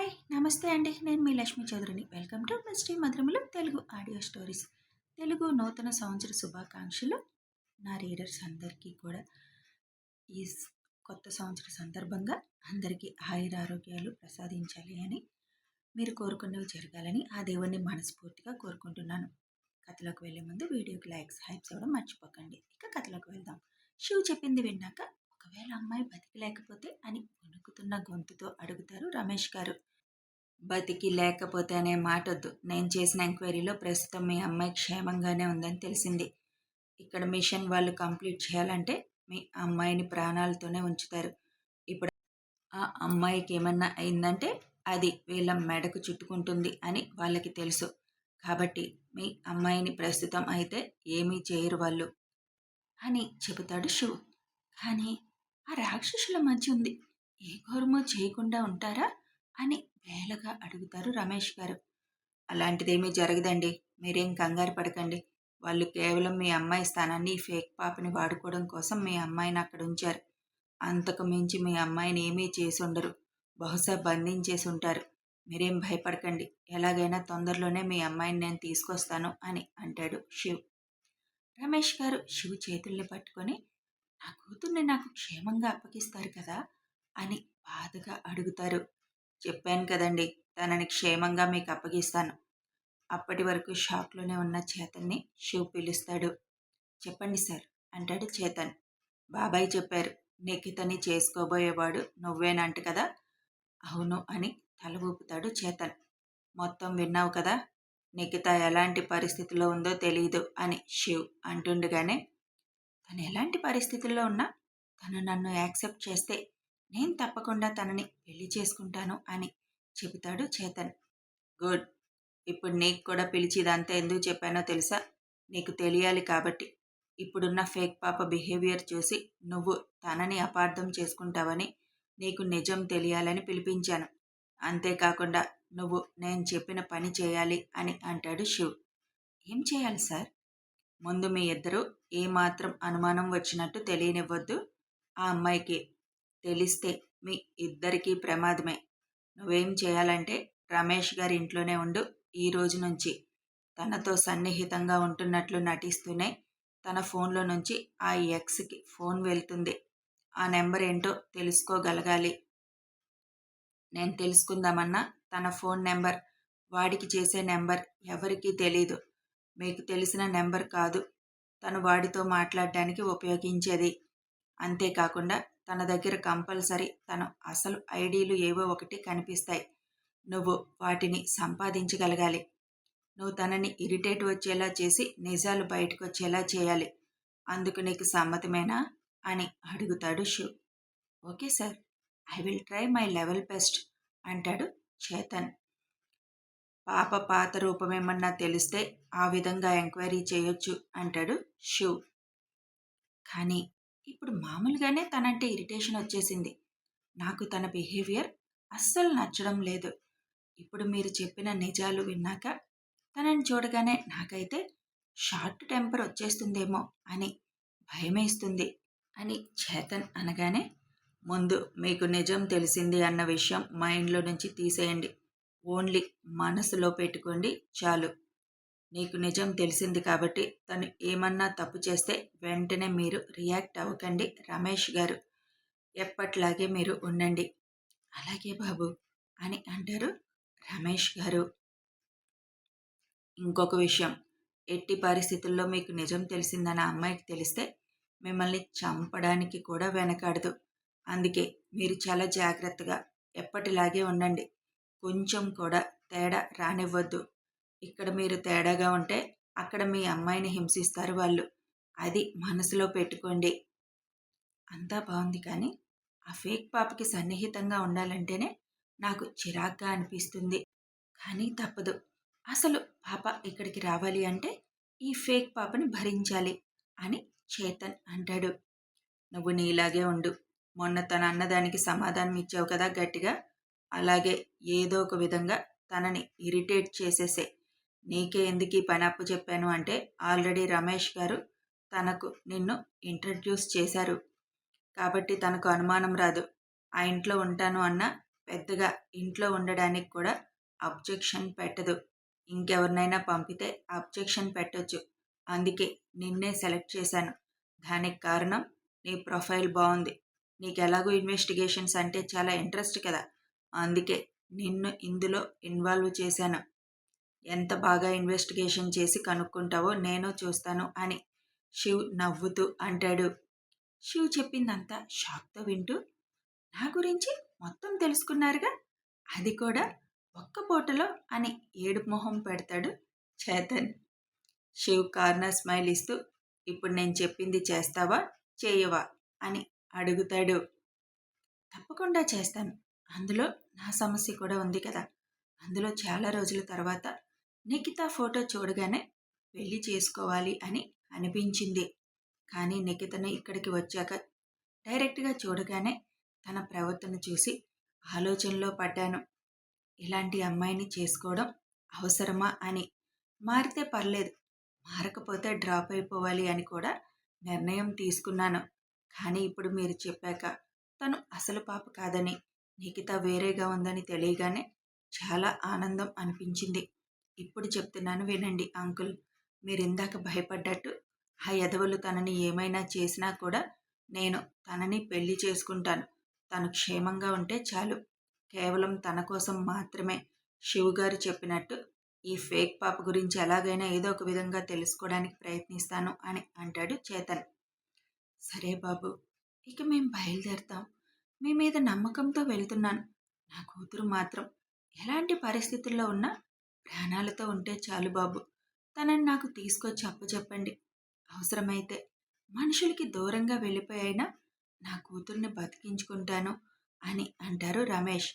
Hi! నమస్తే అండి. నేను మీ లక్ష్మీ చౌదరిని. వెల్కమ్ టు మిస్టరీ మధురములు తెలుగు ఆడియో స్టోరీస్. తెలుగు నూతన సంవత్సర శుభాకాంక్షలు నా రీడర్స్ అందరికీ కూడా. ఈ కొత్త సంవత్సర సందర్భంగా అందరికీ ఆయురారోగ్యాలు ప్రసాదించాలి అని, మీరు కోరుకున్నవి జరగాలని ఆ దేవుణ్ణి మనస్ఫూర్తిగా కోరుకుంటున్నాను. కథలోకి వెళ్ళే ముందు వీడియోకి లైక్స్, హైప్స్ ఇవ్వడం మర్చిపోకండి. ఇక కథలోకి వెళ్దాం. శివ్ చెప్పింది విన్నాక ఒకవేళ అమ్మాయి బతికి లేకపోతే అని వణుకుతున్న గొంతుతో అడుగుతారు రమేష్ గారు. బతికి లేకపోతే అనే మాటొద్దు. నేను చేసిన ఎంక్వైరీలో ప్రస్తుతం మీ అమ్మాయి క్షేమంగానే ఉందని తెలిసింది. ఇక్కడ మిషన్ వాళ్ళు కంప్లీట్ చేయాలంటే మీ అమ్మాయిని ప్రాణాలతోనే ఉంచుతారు. ఇప్పుడు ఆ అమ్మాయికి ఏమన్నా అయిందంటే అది వీళ్ళ మెడకు చుట్టుకుంటుంది అని వాళ్ళకి తెలుసు. కాబట్టి మీ అమ్మాయిని ప్రస్తుతం అయితే ఏమీ చేయరు వాళ్ళు అని చెబుతాడు శివ్. కానీ ఆ రాక్షసుల మధ్య ఉంది, ఏ ఘోరమో చేయకుండా ఉంటారా అని వేలగా అడుగుతారు రమేష్ గారు. అలాంటిదేమీ జరగదండి, మీరేం కంగారు పడకండి. వాళ్ళు కేవలం మీ అమ్మాయి స్థానాన్ని ఈ ఫేక్ పాపని వాడుకోవడం కోసం మీ అమ్మాయిని అక్కడ ఉంచారు. అంతకు మించి మీ అమ్మాయిని ఏమీ చేసి ఉండరు. బహుశా బంధించేసి ఉంటారు. మీరేం భయపడకండి. ఎలాగైనా తొందరలోనే మీ అమ్మాయిని నేను తీసుకొస్తాను అని అంటాడు శివ్. రమేష్ గారు శివ్ చేతుల్ని పట్టుకొని, నా కూతుర్ని నాకు క్షేమంగా అప్పగిస్తారు కదా అని బాధగా అడుగుతారు. చెప్పాను కదండి, తనని క్షేమంగా మీకు అప్పగిస్తాను. అప్పటి వరకు షాక్లోనే ఉన్న చేతన్ని శివ్ పిలుస్తాడు. చెప్పండి సార్ అంటాడు చేతన్. బాబాయ్ చెప్పారు, నిఖితని చేసుకోబోయేవాడు నువ్వేనంట కదా. అవును అని తల ఊపుతాడు చేతన్. మొత్తం విన్నావు కదా. నిఖిత ఎలాంటి పరిస్థితిలో ఉందో తెలీదు అని శివ్ అంటుండగానే, తను ఎలాంటి పరిస్థితుల్లో ఉన్నా తను నన్ను యాక్సెప్ట్ చేస్తే నేను తప్పకుండా తనని పెళ్లి చేసుకుంటాను అని చెబుతాడు చేతన్. గుడ్. ఇప్పుడు నీకు కూడా పిలిచి ఇదంతా ఎందుకు చెప్పానో తెలుసా? నీకు తెలియాలి కాబట్టి. ఇప్పుడున్న ఫేక్ పాప బిహేవియర్ చూసి నువ్వు తనని అపార్థం చేసుకుంటావని, నీకు నిజం తెలియాలని పిలిపించాను. అంతేకాకుండా నువ్వు నేను చెప్పిన పని చేయాలి అని అంటాడు శివ్. ఏం చేయాలి సార్? ముందు మీ ఇద్దరూ ఏమాత్రం అనుమానం వచ్చినట్టు తెలియనివ్వద్దు ఆ అమ్మాయికి. తెలిస్తే మీ ఇద్దరికీ ప్రమాదమే. నువ్వేం చేయాలంటే రమేష్ గారి ఇంట్లోనే ఉండు. ఈ రోజు నుంచి తనతో సన్నిహితంగా ఉంటున్నట్లు నటిస్తూనే తన ఫోన్లో నుంచి ఆ ఎక్స్కి ఫోన్ వెళ్తుంది. ఆ నెంబర్ ఏంటో తెలుసుకోగలగాలి. నేను తెలుసుకుందామన్నా తన ఫోన్ నెంబర్, వాడికి చేసే నెంబర్ ఎవరికీ తెలీదు. మీకు తెలిసిన నెంబర్ కాదు తను వాడితో మాట్లాడడానికి ఉపయోగించేది. అంతేకాకుండా తన దగ్గర కంపల్సరీ తను అసలు ఐడీలు ఏవో ఒకటి కనిపిస్తాయి. నువ్వు వాటిని సంపాదించగలగాలి. నువ్వు తనని ఇరిటేట్ వచ్చేలా చేసి నిజాలు బయటకు వచ్చేలా చేయాలి. అందుకు నీకు సమ్మతమేనా అని అడుగుతాడు Shiv. Okay sir, I will try my level best అంటాడు చేతన్. పాప పాత రూపమేమన్నా తెలిస్తే ఆ విధంగా ఎంక్వైరీ చేయొచ్చు అంటాడు శివ్. కానీ ఇప్పుడు మామూలుగానే తనంటే ఇరిటేషన్ వచ్చేసింది. నాకు తన బిహేవియర్ అస్సలు నచ్చడం లేదు. ఇప్పుడు మీరు చెప్పిన నిజాలు విన్నాక తనని చూడగానే నాకైతే షార్ట్ టెంపర్ వచ్చేస్తుందేమో అని భయమేస్తుంది అని చేతన్ అనగానే, ముందు మీకు నిజం తెలిసింది అన్న విషయం మైండ్లో నుంచి తీసేయండి. ఓన్లీ మనసులో పెట్టుకోండి చాలు. నీకు నిజం తెలిసింది కాబట్టి తను ఏమన్నా తప్పు చేస్తే వెంటనే మీరు రియాక్ట్ అవ్వకండి రమేష్ గారు. ఎప్పట్లాగే మీరు ఉండండి. అలాగే బాబు అని అంటారు రమేష్ గారు. ఇంకొక విషయం, ఎట్టి పరిస్థితుల్లో మీకు నిజం తెలిసిందని ఆ అమ్మాయికి తెలిస్తే మిమ్మల్ని చంపడానికి కూడా వెనకాడదు. అందుకే మీరు చాలా జాగ్రత్తగా ఎప్పటిలాగే ఉండండి. కొంచెం కూడా తేడా రానివ్వద్దు. ఇక్కడ మీరు తేడాగా ఉంటే అక్కడ మీ అమ్మాయిని హింసిస్తారు వాళ్ళు. అది మనసులో పెట్టుకోండి. అంతా బాగుంది, కానీ ఆ ఫేక్ పాపకి సన్నిహితంగా ఉండాలంటేనే నాకు చిరాగ్గా అనిపిస్తుంది. కానీ తప్పదు. అసలు పాప ఇక్కడికి రావాలి అంటే ఈ ఫేక్ పాపని భరించాలి అని చేతన్ అంటాడు. నువ్వు నీలాగే ఉండు. మొన్న తన అన్నదానికి సమాధానం ఇచ్చావు కదా గట్టిగా, అలాగే ఏదో ఒక విధంగా తనని ఇరిటేట్ చేసేసే. నీకే ఎందుకు ఈ పని అప్పు చెప్పాను అంటే ఆల్రెడీ రమేష్ గారు తనకు నిన్ను ఇంట్రడ్యూస్ చేశారు కాబట్టి తనకు అనుమానం రాదు. ఆ ఇంట్లో ఉంటాను అన్నా పెద్దగా ఇంట్లో ఉండడానికి కూడా అబ్జెక్షన్ పెట్టదు. ఇంకెవరినైనా పంపితే అబ్జెక్షన్ పెట్టొచ్చు. అందుకే నిన్నే సెలెక్ట్ చేశాను. దానికి కారణం నీ ప్రొఫైల్ బావుంది. నీకెలాగో ఇన్వెస్టిగేషన్స్ అంటే చాలా ఇంట్రెస్ట్ కదా! అందుకే నిన్ను ఇందులో ఇన్వాల్వ్ చేశాను. ఎంత బాగా ఇన్వెస్టిగేషన్ చేసి కనుక్కుంటావో నేను చూస్తాను అని శివ్ నవ్వుతూ అంటాడు. శివ్ చెప్పిందంతా షాక్తో వింటూ, నా గురించి మొత్తం తెలుసుకున్నారుగా, అది కూడా ఒక్క పూటలో అని ఏడుపు మొహం పెడతాడు చేతన్. శివ్ కార్నర్ స్మైల్ ఇస్తూ, ఇప్పుడు నేను చెప్పింది చేస్తావా చేయవా అని అడుగుతాడు. తప్పకుండా చేస్తాను. అందులో నా సమస్య కూడా ఉంది కదా. అందులో చాలా రోజుల తర్వాత నిఖిత ఫోటో చూడగానే పెళ్లి చేసుకోవాలి అని అనిపించింది. కానీ నిఖితను ఇక్కడికి వచ్చాక డైరెక్ట్గా చూడగానే తన ప్రవర్తన చూసి ఆలోచనలో పడ్డాను. ఇలాంటి అమ్మాయిని చేసుకోవడం అవసరమా అని. మారితే పర్లేదు, మారకపోతే డ్రాప్ అయిపోవాలి అని కూడా నిర్ణయం తీసుకున్నాను. కానీ ఇప్పుడు మీరు చెప్పాక తను అసలు పాప కాదని, నిఖిత వేరేగా ఉందని తెలియగానే చాలా ఆనందం అనిపించింది. ఇప్పుడు చెప్తున్నాను వినండి అంకుల్. మీరిందాక భయపడ్డట్టు ఆ ఎదవలు తనని ఏమైనా చేసినా కూడా నేను తనని పెళ్లి చేసుకుంటాను. తను క్షేమంగా ఉంటే చాలు. కేవలం తన కోసం మాత్రమే శివ్ గారు చెప్పినట్టు ఈ ఫేక్ పాప గురించి ఎలాగైనా ఏదో ఒక విధంగా తెలుసుకోవడానికి ప్రయత్నిస్తాను అని అంటాడు చేతన్. సరే బాబు, ఇక మేం బయలుదేరతాం. మీ మీద నమ్మకంతో వెళ్తున్నాను. నా కూతురు మాత్రం ఎలాంటి పరిస్థితుల్లో ఉన్నా ప్రాణాలతో ఉంటే చాలు బాబు. తనని నాకు తీసుకొచ్చి అప్పచెప్పండి. అవసరమైతే మనుషులకి దూరంగా వెళ్ళిపోయినా నా కూతుర్ని బతికించుకుంటాను అని అంటారు రమేష్.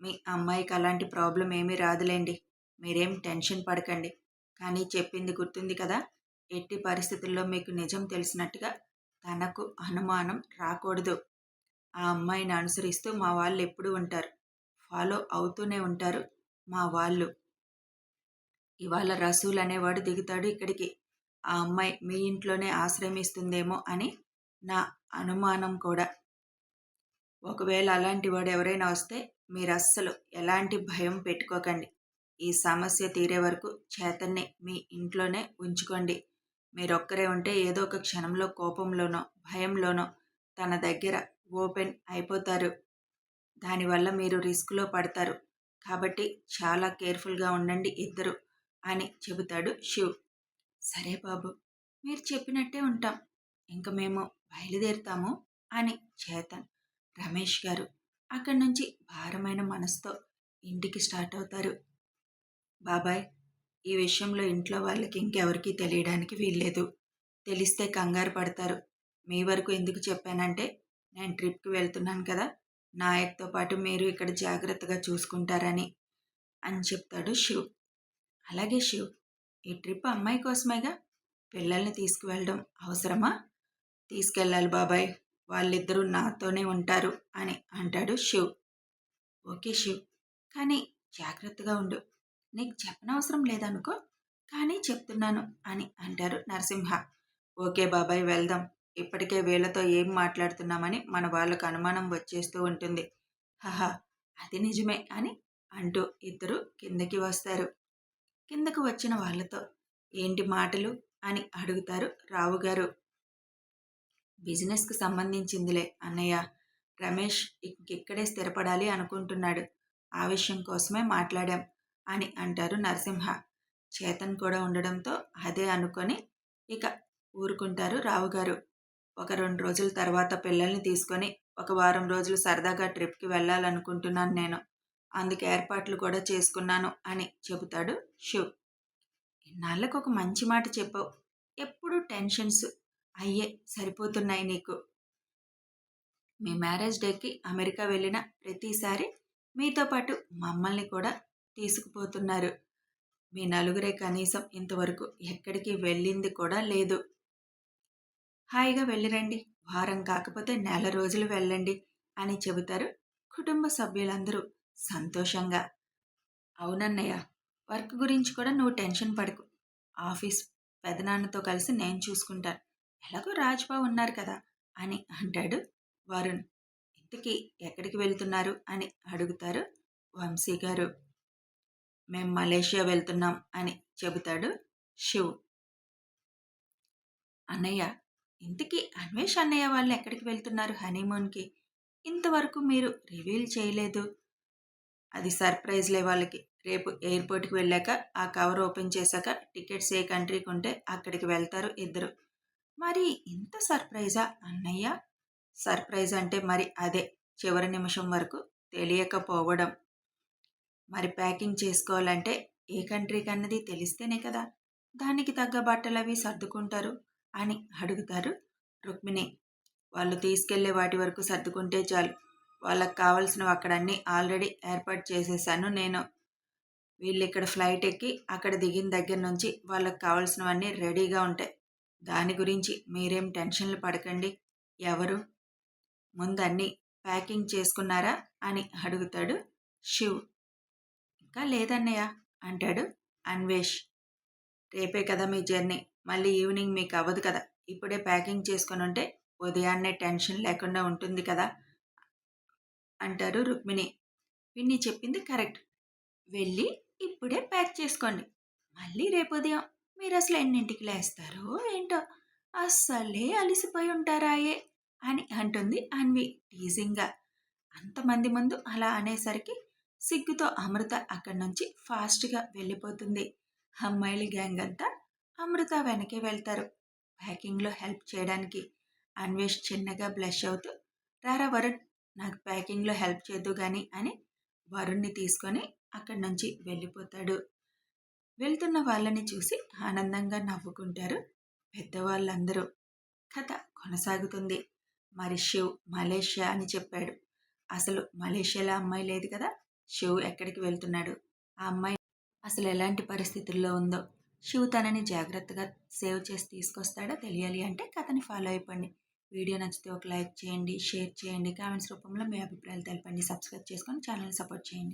మీ అమ్మాయికి అలాంటి ప్రాబ్లం ఏమీ రాదులేండి. మీరేం టెన్షన్ పడకండి. కానీ చెప్పింది గుర్తుంది కదా. ఎట్టి పరిస్థితుల్లో మీకు నిజం తెలిసినట్టుగా తనకు అనుమానం రాకూడదు. ఆ అమ్మాయిని అనుసరిస్తూ మా వాళ్ళు ఎప్పుడూ ఉంటారు. ఫాలో అవుతూనే ఉంటారు మా వాళ్ళు. ఇవాళ రసూల్ అనేవాడు దిగుతాడు ఇక్కడికి. ఆ అమ్మాయి మీ ఇంట్లోనే ఆశ్రమిస్తుందేమో అని నా అనుమానం కూడా. ఒకవేళ అలాంటి వాడు ఎవరైనా వస్తే మీరస్సలు ఎలాంటి భయం పెట్టుకోకండి. ఈ సమస్య తీరే వరకు చేతన్ని మీ ఇంట్లోనే ఉంచుకోండి. మీరొక్కరే ఉంటే ఏదో ఒక క్షణంలో కోపంలోనో భయంలోనో తన దగ్గర ఓపెన్ అయిపోతారు. దానివల్ల మీరు రిస్క్లో పడతారు. కాబట్టి చాలా కేర్ఫుల్గా ఉండండి ఇద్దరు అని చెబుతాడు శివ్. సరే బాబు, మీరు చెప్పినట్టే ఉంటాం. ఇంక మేము బయలుదేరుతాము అని చేతన్, రమేష్ గారు అక్కడి నుంచి భారమైన మనసుతో ఇంటికి స్టార్ట్ అవుతారు. బాబాయ్, ఈ విషయంలో ఇంట్లో వాళ్ళకి ఇంకెవరికీ తెలియడానికి వీల్లేదు. తెలిస్తే కంగారు పడతారు. మీ వరకు ఎందుకు చెప్పానంటే నేను ట్రిప్కి వెళ్తున్నాను కదా, నాయక్తో పాటు మీరు ఇక్కడ జాగ్రత్తగా చూసుకుంటారని అని చెప్తాడు శివ్. అలాగే శివ్, ఈ ట్రిప్ అమ్మాయి కోసమేగా. పిల్లల్ని తీసుకువెళ్ళడం అవసరమా? తీసుకెళ్ళాలి బాబాయ్. వాళ్ళిద్దరూ నాతోనే ఉంటారు అని అంటాడు శివ్. ఓకే శివ్, కానీ జాగ్రత్తగా ఉండు. నీకు చెప్పనవసరం లేదనుకో, కానీ చెప్తున్నాను అని అంటారు నరసింహ. ఓకే బాబాయ్, వెళ్దాం. ఇప్పటికే వీళ్ళతో ఏం మాట్లాడుతున్నామని మన వాళ్ళకు అనుమానం వచ్చేస్తూ ఉంటుంది. హహా, అది నిజమే అని అంటూ ఇద్దరు కిందకి వస్తారు. కిందకు వచ్చిన వాళ్ళతో ఏంటి మాటలు అని అడుగుతారు రావుగారు. బిజినెస్కి సంబంధించిందిలే అన్నయ్య. రమేష్ ఇక్కడే స్థిరపడాలి అనుకుంటున్నాడు. ఆ విషయం కోసమే మాట్లాడాం అని అంటారు నరసింహ. చేతన్ కూడా ఉండడంతో అదే అనుకొని ఇక ఊరుకుంటారు రావుగారు. ఒక 2 రోజుల తర్వాత పిల్లల్ని తీసుకొని ఒక వారం రోజులు సరదాగా ట్రిప్కి వెళ్ళాలనుకుంటున్నాను నేను. అందుకు ఏర్పాట్లు కూడా చేసుకున్నాను అని చెబుతాడు శివ్. ఇన్నాళ్ళకు ఒక మంచి మాట చెప్పావు. ఎప్పుడు టెన్షన్స్ అయ్యే సరిపోతున్నాయి నీకు. మీ మ్యారేజ్ డేకి అమెరికా వెళ్ళిన ప్రతిసారి మీతో పాటు మమ్మల్ని కూడా తీసుకుపోతున్నారు. మీ నలుగురే కనీసం ఇంతవరకు ఎక్కడికి వెళ్ళింది కూడా లేదు. హాయిగా వెళ్ళిరండి. వారం కాకపోతే నెల రోజులు వెళ్ళండి అని చెబుతారు కుటుంబ సభ్యులందరూ సంతోషంగా. అవునన్నయ్య, వర్క్ గురించి కూడా నువ్వు టెన్షన్ పడకు. ఆఫీస్ పెదనాన్నతో కలిసి నేను చూసుకుంటాను. ఎలాగో రాజ్బాబు ఉన్నారు కదా అని అంటాడు వరుణ్. ఇంతకీ ఎక్కడికి వెళ్తున్నారు అని అడుగుతారు వంశీ గారు. మేము మలేషియా వెళ్తున్నాం అని చెబుతాడు శివ్. అన్నయ్య, ఇంతకీ అన్వేష్ అన్నయ్య వాళ్ళు ఎక్కడికి వెళ్తున్నారు హనీమూన్కి? ఇంతవరకు మీరు రివీల్ చేయలేదు. అది సర్ప్రైజ్లే వాళ్ళకి. రేపు ఎయిర్పోర్ట్కి వెళ్ళాక ఆ కవర్ ఓపెన్ చేశాక టికెట్స్ ఏ కంట్రీకి ఉంటే అక్కడికి వెళ్తారు ఇద్దరు. మరి ఇంత సర్ప్రైజా అన్నయ్య? సర్ప్రైజ్ అంటే మరి అదే, చివరి నిమిషం వరకు తెలియకపోవడం. మరి ప్యాకింగ్ చేసుకోవాలంటే ఏ కంట్రీకి అన్నది తెలిస్తేనే కదా దానికి తగ్గ బట్టలవి సర్దుకుంటారు అని అడుగుతారు రుక్మిణి. వాళ్ళు తీసుకెళ్లే వాటి వరకు సర్దుకుంటే చాలు. వాళ్ళకి కావాల్సినవి అక్కడ అన్నీ ఆల్రెడీ ఏర్పాటు చేసేసాను నేను. వీళ్ళు ఇక్కడ ఫ్లైట్ ఎక్కి అక్కడ దిగిన దగ్గర నుంచి వాళ్ళకి కావాల్సినవన్నీ రెడీగా ఉంటాయి. దాని గురించి మీరేం టెన్షన్లు పడకండి. ఎవరు ముందు అన్నీ ప్యాకింగ్ చేసుకున్నారా అని అడుగుతాడు శివ్. ఇంకా లేదన్నయ్య అంటాడు అన్వేష్. రేపే కదా మీ జర్నీ, మళ్ళీ ఈవినింగ్ మీకు అవ్వదు కదా. ఇప్పుడే ప్యాకింగ్ చేసుకొని ఉంటే ఉదయాన్నే టెన్షన్ లేకుండా ఉంటుంది కదా అంటారు రుక్మిణి. పిన్ని చెప్పింది కరెక్ట్. వెళ్ళి ఇప్పుడే ప్యాక్ చేసుకోండి. మళ్ళీ రేపు ఉదయం మీరు అసలు ఎన్నింటికి లేస్తారో ఏంటో, అస్సలే అలిసిపోయి ఉంటారాయే అని అంటుంది అన్వి టీజింగ్గా. అంతమంది ముందు అలా అనేసరికి సిగ్గుతో అమృత అక్కడి నుంచి ఫాస్ట్గా వెళ్ళిపోతుంది. అమ్మాయిల గ్యాంగ్ అంతా అమృత వెనకే వెళ్తారు ప్యాకింగ్లో హెల్ప్ చేయడానికి. అన్వేష్ చిన్నగా బ్లష్ అవుతూ, రారా వరుణ్, నాకు ప్యాకింగ్లో హెల్ప్ చేద్దు గాని అని వరుణ్ణి తీసుకొని అక్కడి నుంచి వెళ్ళిపోతాడు. వెళ్తున్న వాళ్ళని చూసి ఆనందంగా నవ్వుకుంటారు పెద్దవాళ్ళందరూ. కథ కొనసాగుతుంది. మరి శివ్ మలేషియా అని చెప్పాడు. అసలు మలేషియాలో అమ్మాయి లేదు కదా. శివ్ ఎక్కడికి వెళ్తున్నాడు, ఆ అమ్మాయి అసలు ఎలాంటి పరిస్థితుల్లో ఉందో, శివ్ తనని జాగ్రత్తగా సేవ్ చేసి తీసుకొస్తాడో తెలియాలి అంటే కథని ఫాలో అయిపోండి. వీడియో నచ్చితే ఒక లైక్ చేయండి, షేర్ చేయండి, కామెంట్స్ రూపంలో మీ అభిప్రాయాలు తెలపండి, సబ్స్క్రైబ్ చేసుకొని ఛానల్ని సపోర్ట్ చేయండి.